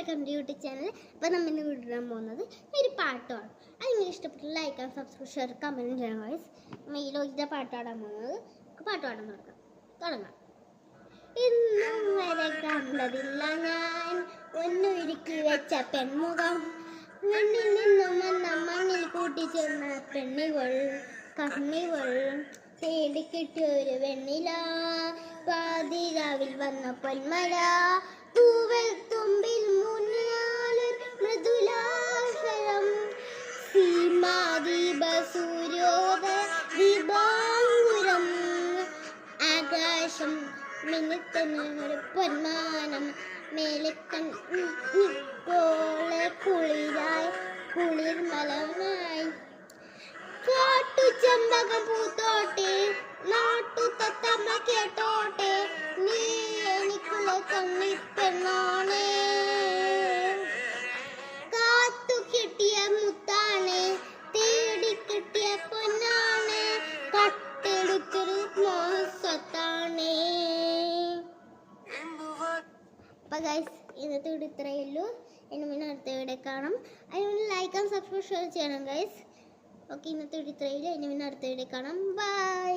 Welcome to YouTube channel. അപ്പോൾ നമ്മൾ ഇന്ന് വിടാൻ പോകുന്നത് ഒരു പാട്ടാണ്. അത് നിങ്ങൾക്ക് ഇഷ്ടപ്പെട്ട like and subscribe share comment ചെയ്യണം ഗൈസ്. മെയിലോക്കിൻ്റെ പാട്ടാടാൻ പോകുന്നത്. പാട്ട് പാടാൻ തുടങ്ങാം. ഇന്നും വരെ കണ്ടതില്ല ഞാൻ ഒന്നൊരുക്കി വെച്ച പെൺമുഖം, മണ്ണിൽ നിന്നും വന്ന മണ്ണിൽ കൂട്ടിച്ചെന്ന പെണ്ണികൾ കണ്ണികൾ തേടിക്കിട്ടിയൊരു വെണ്ണില, പാതിരാവിൽ വന്ന പൊന്മല, തൂവൽ തുമ്പിൽ മുന്നിയാലൊരു മൃദുലാക്ഷരം, സീമാദീപ സൂര്യോദയ ദീപാങ്കുരം, ആകാശം മിനുത്തുന്നൊരു പൊന്മാനം, മേലെക്കോളെ കുളിരായി കുളിർമലമായി, കാട്ടു ചെമ്പകം പൂത്തോട്ടെ നാട്ടു തത്തമ്മ കേട്ടോട്ടെ, നീ എനിക്കുള്ള കണ്ണിപ്പെണ്ണാണ്, കാത്തു കിട്ടിയ മുത്താണ്, തേടി കിട്ടിയ പൊന്നാണ്, കട്ടെടുത്തൊരു മോഹസ്വത്താണ്. അപ്പൊ ഗൈസ് ഇന്നത്തെ വീഡിയോ ഇത്രയേ ഉള്ളൂ. ഇനി പിന്നെ അടുത്ത വീഡിയോ കാണാം. അതിന് ലൈക്ക് ആൻഡ് സബ്സ്ക്രൈബ് ഷെയർ ചെയ്യണം ഗൈസ്. ഓക്കെ, ഇന്നത്തെ വീഡിയോ ഇത്രയേ ഉള്ളൂ. ഇനി പിന്നെ അടുത്ത വീഡിയോ കാണാം. ബൈ.